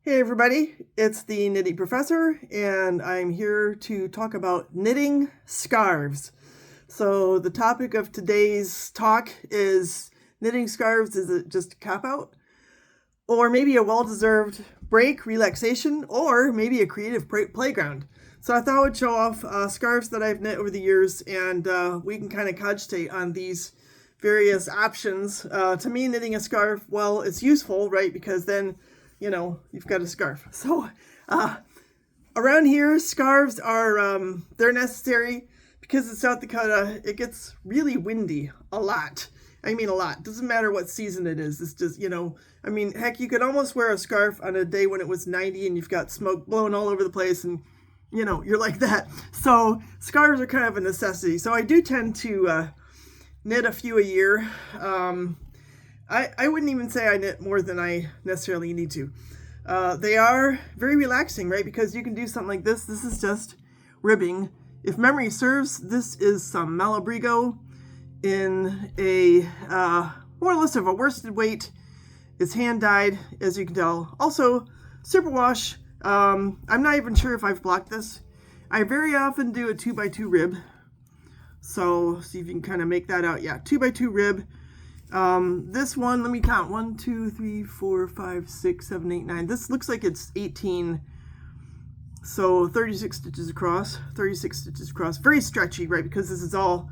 Hey everybody, it's the Knitting Professor, and I'm here to talk about knitting scarves. So the topic of today's talk is knitting scarves. Is it just a cop-out? Or maybe a well-deserved break, relaxation, or maybe a creative playground? So I thought I would show off scarves that I've knit over the years, and we can kind of cogitate on these various options. To me, knitting a scarf, well, it's useful, right? Because then you've got a scarf. So around here, scarves are, they're necessary because in South Dakota, it gets really windy a lot. I mean, a lot. Doesn't matter what season it is. It's just, heck, you could almost wear a scarf on a day when it was 90 and you've got smoke blowing all over the place and, you're like that. So scarves are kind of a necessity. So I do tend to knit a few a year. I wouldn't even say I knit more than I necessarily need to. They are very relaxing, right? Because you can do something like this. This is just ribbing. If memory serves, this is some Malabrigo in a more or less of a worsted weight. It's hand dyed, as you can tell. Also, superwash. I'm not even sure if I've blocked this. I very often do a 2x2 rib. So see if you can kind of make that out. Yeah, 2x2 rib. This one, let me count. 1, 2, 3, 4, 5, 6, 7, 8, 9. This looks like it's 18. So 36 stitches across. 36 stitches across. Very stretchy, right? Because this is all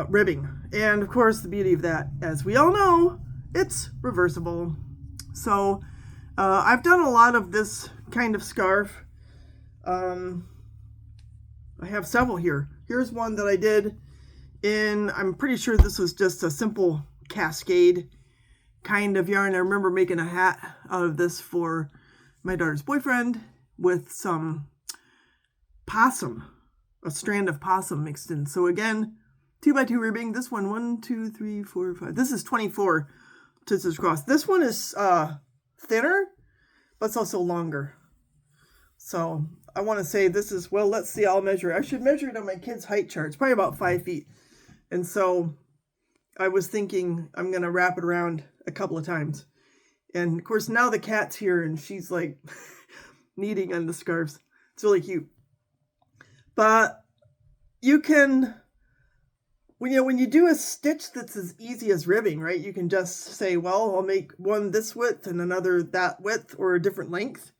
ribbing. And of course, the beauty of that, as we all know, it's reversible. So I've done a lot of this kind of scarf. I have several here. Here's one that I did in, I'm pretty sure this was just a simple cascade kind of yarn. I remember making a hat out of this for my daughter's boyfriend with some possum, a strand of possum mixed in. So again, 2x2 ribbing. This one, 1, 2, 3, 4, 5. This is 24 stitches across. This one is thinner, but it's also longer. So I want to say this is, well, let's see, I'll measure. I should measure it on my kid's height chart. It's probably about 5 feet. And so I was thinking I'm going to wrap it around a couple of times. And of course, now the cat's here and she's like kneading on the scarves. It's really cute. But you can, when you do a stitch that's as easy as ribbing, right? You can just say, well, I'll make one this width and another that width or a different length.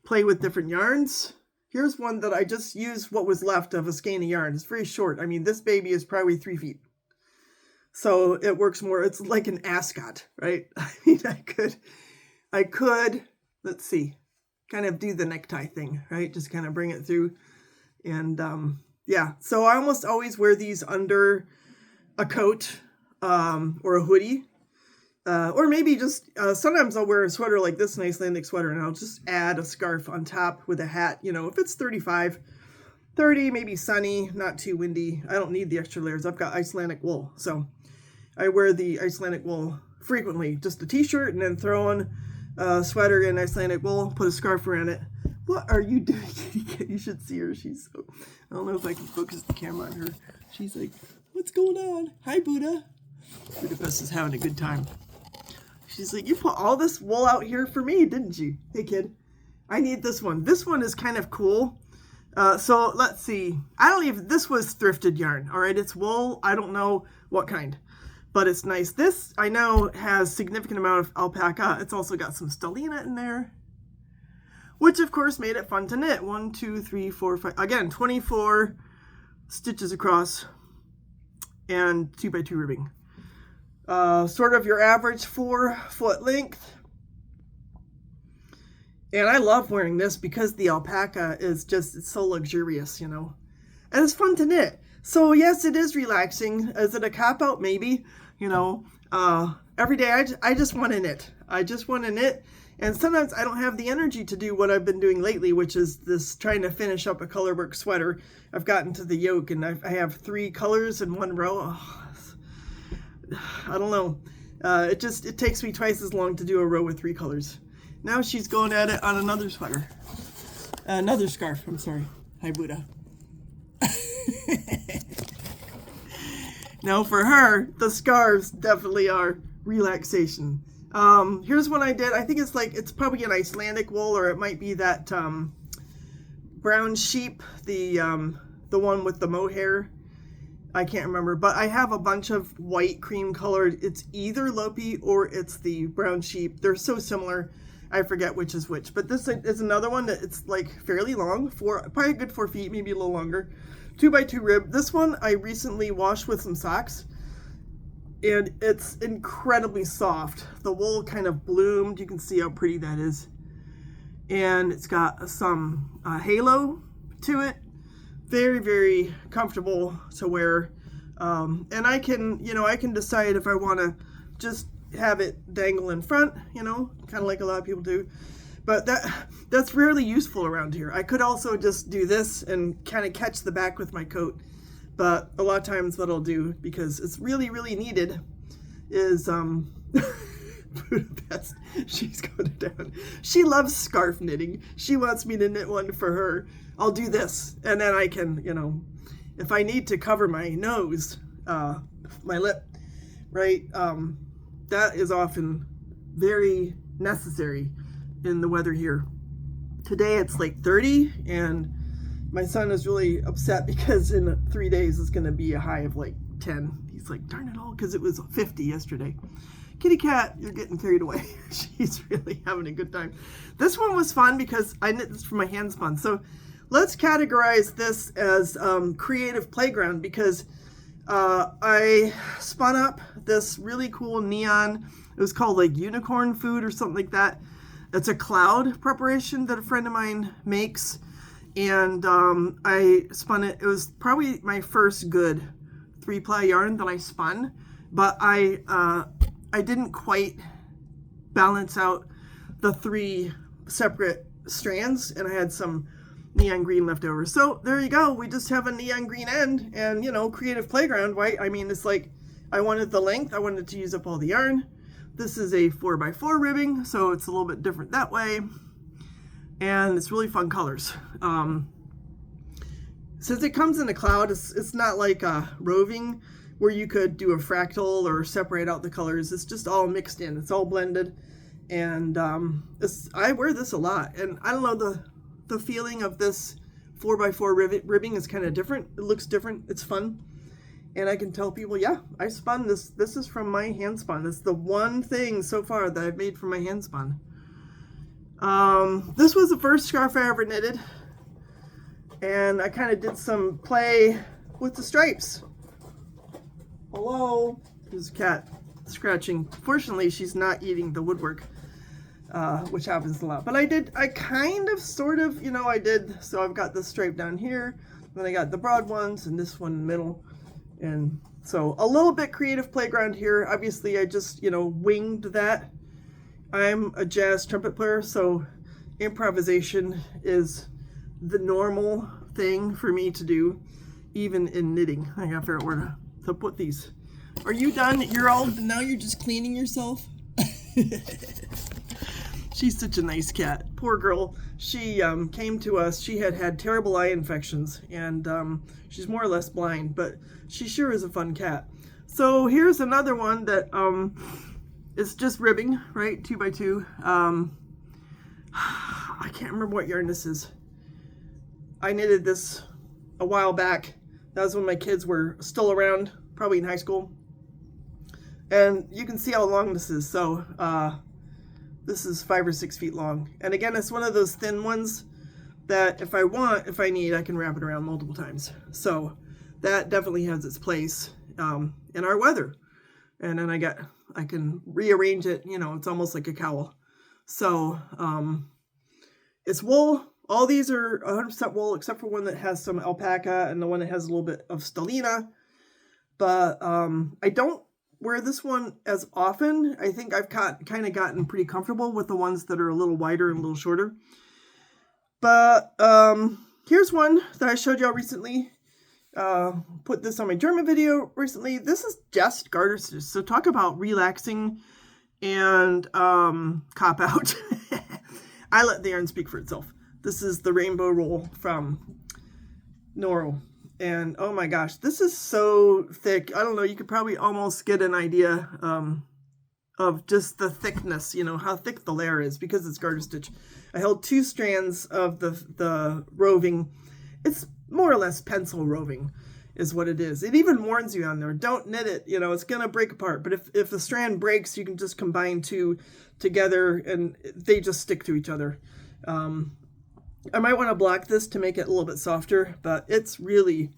Play with different yarns. Here's one that I just used what was left of a skein of yarn. It's very short. I mean, this baby is probably 3 feet. So it works more. It's like an ascot, right? I mean, I could, let's see, kind of do the necktie thing, right? Just kind of bring it through. And yeah, so I almost always wear these under a coat or a hoodie. Or maybe just, sometimes I'll wear a sweater like this, an Icelandic sweater, and I'll just add a scarf on top with a hat. If it's 35, 30, maybe sunny, not too windy. I don't need the extra layers. I've got Icelandic wool. So I wear the Icelandic wool frequently. Just a t-shirt and then throw on a sweater and Icelandic wool, put a scarf around it. What are you doing? You should see her. She's so, I don't know if I can focus the camera on her. She's like, what's going on? Hi, Buddha. Budapest is having a good time. She's like, you put all this wool out here for me, didn't you? Hey, kid, I need this one. This one is kind of cool. So let's see. I don't even, this was thrifted yarn. All right, it's wool. I don't know what kind, but it's nice. This, I know, has significant amount of alpaca. It's also got some stellina in there, which of course made it fun to knit. 1, 2, 3, 4, 5. Again, 24 stitches across and 2x2 ribbing. Sort of your average 4-foot length. And I love wearing this because the alpaca is just, it's so luxurious, And it's fun to knit. So yes, it is relaxing. Is it a cop-out? Maybe. Every day I just want to knit. I just want to knit. And sometimes I don't have the energy to do what I've been doing lately, which is this trying to finish up a colorwork sweater. I've gotten to the yoke and I have 3 colors in one row. Oh, I don't know. It takes me twice as long to do a row with 3 colors. Now she's going at it on another sweater. Another scarf, I'm sorry. Hi, Buddha. Now for her, the scarves definitely are relaxation. Here's one I did. I think it's probably an Icelandic wool, or it might be that brown sheep, the one with the mohair. I can't remember, but I have a bunch of white cream colored. It's either Lopi or it's the brown sheep. They're so similar. I forget which is which, but this is another one that it's like fairly long, probably a good 4 feet, maybe a little longer. 2x2 rib. This one I recently washed with some socks, and it's incredibly soft. The wool kind of bloomed. You can see how pretty that is. And it's got some halo to it. Very, very comfortable to wear. And I can decide if I want to just have it dangle in front, kind of like a lot of people do. But that's rarely useful around here. I could also just do this and kind of catch the back with my coat. But a lot of times what I'll do, because it's really, really needed, is Budapest. She's going down. She loves scarf knitting. She wants me to knit one for her. I'll do this, and then I can, if I need to cover my nose, my lip, right, that is often very necessary in the weather here. Today it's like 30, and my son is really upset because in 3 days it's going to be a high of like 10. He's like, darn it all, because it was 50 yesterday. Kitty cat, you're getting carried away. She's really having a good time. This one was fun because I knit this for my hand spun. So let's categorize this as creative playground, because I spun up this really cool neon. It was called like unicorn food or something like that. It's a cloud preparation that a friend of mine makes. And I spun it. It was probably my first good 3-ply yarn that I spun, but I didn't quite balance out the 3 separate strands, and I had some neon green left over. So there you go. We just have a neon green end, and creative playground, right? I mean, it's like I wanted the length. I wanted to use up all the yarn. This is a 4x4 ribbing, so it's a little bit different that way. And it's really fun colors. Since it comes in a cloud, it's not like roving where you could do a fractal or separate out the colors. It's just all mixed in. It's all blended. And I wear this a lot. And I don't know, the feeling of this 4x4 ribbing is kind of different. It looks different. It's fun. And I can tell people, yeah, I spun this. This is from my hand spun. It's the one thing so far that I've made from my hand spun. This was the first scarf I ever knitted. And I kind of did some play with the stripes. Hello. There's a cat scratching. Fortunately, she's not eating the woodwork, which happens a lot. But I did, I sort of, I did. So I've got this stripe down here. Then I got the broad ones and this one in the middle. And so a little bit creative playground here. Obviously, I just, winged that. I'm a jazz trumpet player, so improvisation is the normal thing for me to do, even in knitting. I gotta figure out where to put these. Are you done? Now you're just cleaning yourself? She's such a nice cat. Poor girl. She came to us. She had terrible eye infections, and she's more or less blind, but she sure is a fun cat. So here's another one that it's just ribbing, right? 2x2. I can't remember what yarn this is. I knitted this a while back. That was when my kids were still around, probably in high school. And you can see how long this is. So this is 5 or 6 feet long. And again, it's one of those thin ones that if I need, I can wrap it around multiple times. So that definitely has its place in our weather. And then I can rearrange it, it's almost like a cowl. So it's wool. All these are 100% wool, except for one that has some alpaca and the one that has a little bit of stellina. But I don't wear this one as often. I think I've kind of gotten pretty comfortable with the ones that are a little wider and a little shorter. But here's one that I showed y'all recently. Put this on my German video recently. This is just garter stitches. So talk about relaxing and cop out. I let the yarn speak for itself. This is the rainbow roll from Noro. And oh my gosh, this is so thick. I don't know, you could probably almost get an idea. of just the thickness, you know, how thick the layer is because it's garter stitch. I held 2 strands of the roving. It's more or less pencil roving is what it is. It even warns you on there, don't knit it, you know, it's going to break apart. But if the strand breaks, you can just combine 2 together and they just stick to each other. I might want to block this to make it a little bit softer, but it's really,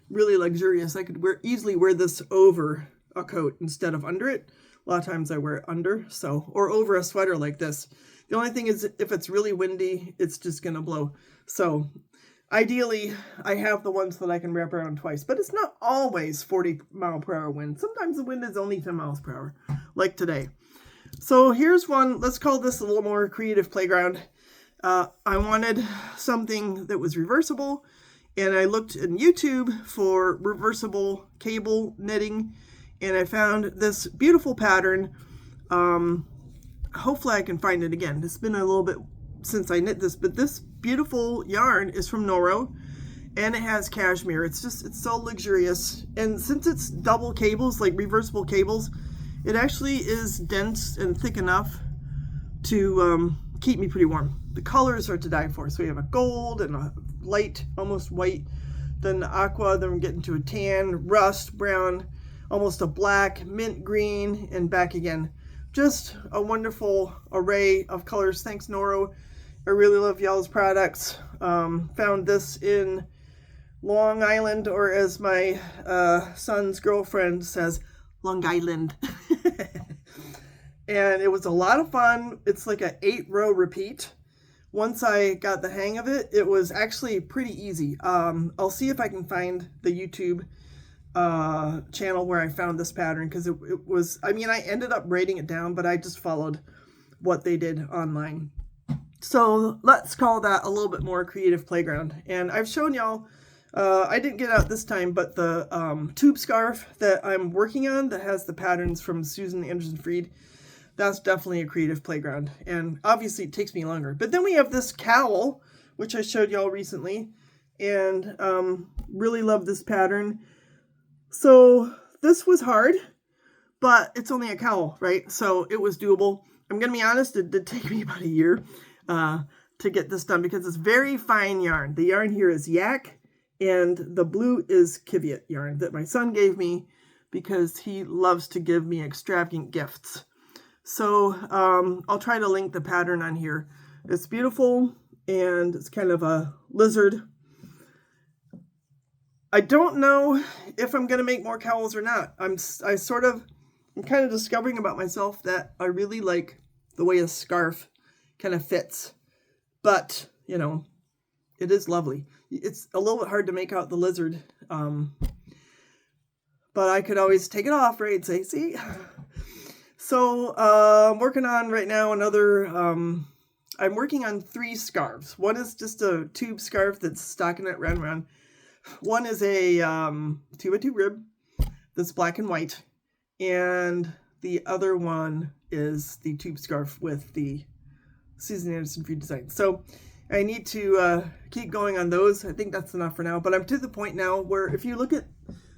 really luxurious. I could easily wear this over a coat instead of under it. A lot of times I wear it under, or over a sweater like this. The only thing is if it's really windy, it's just going to blow. So ideally, I have the ones that I can wrap around twice, but it's not always 40-mile-per-hour wind. Sometimes the wind is only 10 miles per hour, like today. So here's one. Let's call this a little more creative playground. I wanted something that was reversible, and I looked in YouTube for reversible cable knitting, and I found this beautiful pattern. Hopefully I can find it again. It's been a little bit since I knit this, but this beautiful yarn is from Noro, and it has cashmere. It's so luxurious. And since it's double cables, like reversible cables, it actually is dense and thick enough to keep me pretty warm. The colors are to die for. So we have a gold and a light, almost white, then aqua, then we're getting to a tan, rust, brown, almost a black, mint green, and back again. Just a wonderful array of colors. Thanks, Noro. I really love y'all's products. Found this in Long Island, or as my son's girlfriend says, Long Island. And it was a lot of fun. It's like a 8-row repeat. Once I got the hang of it, it was actually pretty easy. I'll see if I can find the YouTube channel where I found this pattern, because it was, I mean, I ended up writing it down, but I just followed what they did online. So let's call that a little bit more creative playground. And I've shown y'all, I didn't get out this time, but the tube scarf that I'm working on that has the patterns from Susan Anderson Freed, that's definitely a creative playground. And obviously it takes me longer. But then we have this cowl, which I showed y'all recently, and really love this pattern. So this was hard, but it's only a cowl, right? So it was doable. I'm going to be honest, it did take me about a year to get this done because it's very fine yarn. The yarn here is yak, and the blue is Kiviot yarn that my son gave me because he loves to give me extravagant gifts. So I'll try to link the pattern on here. It's beautiful, and it's kind of a lizard. I don't know if I'm going to make more cowls or not. I'm kind of discovering about myself that I really like the way a scarf kind of fits. But, you know, it is lovely. It's a little bit hard to make out the lizard. But I could always take it off, right? And say, see? So I'm working on right now I'm working on 3 scarves. One is just a tube scarf that's stockinette round. One is a 2x2 rib that's black and white. And the other one is the tube scarf with the Susan Anderson Freed design. So I need to keep going on those. I think that's enough for now. But I'm to the point now where if you look at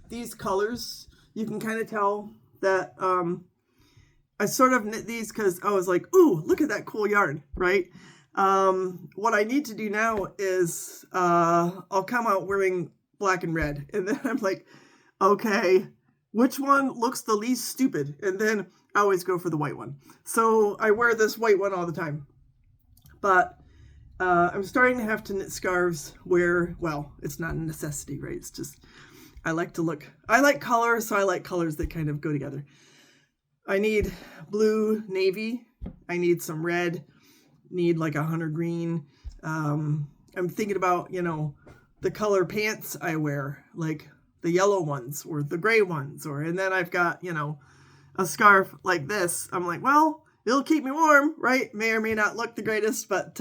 these colors, you can kind of tell that I sort of knit these because I was like, ooh, look at that cool yarn, right? What I need to do now is I'll come out wearing black and red. And then I'm like, okay, which one looks the least stupid? And then I always go for the white one. So I wear this white one all the time. But I'm starting to have to knit scarves where, well, it's not a necessity, right? It's just, I like color, so I like colors that kind of go together. I need blue, navy. I need some red. Need like a hunter green. I'm thinking about, you know, the color pants I wear, like the yellow ones or the gray ones, and then I've got, you know, a scarf like this. I'm like, well, it'll keep me warm, right? May or may not look the greatest, but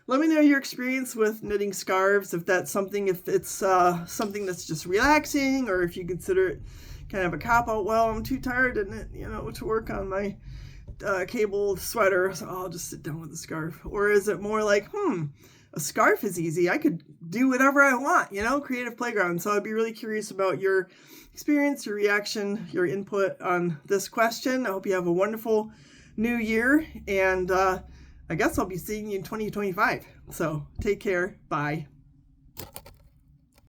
let me know your experience with knitting scarves, if that's something, if it's something that's just relaxing, or if you consider it kind of a cop-out. Well, I'm too tired to knit, you know, to work on my cable sweater, so I'll just sit down with the scarf. Or is it more like, a scarf is easy. I could do whatever I want, creative playground. So I'd be really curious about your experience, your reaction, your input on this question. I hope you have a wonderful new year, and I guess I'll be seeing you in 2025. So take care. Bye.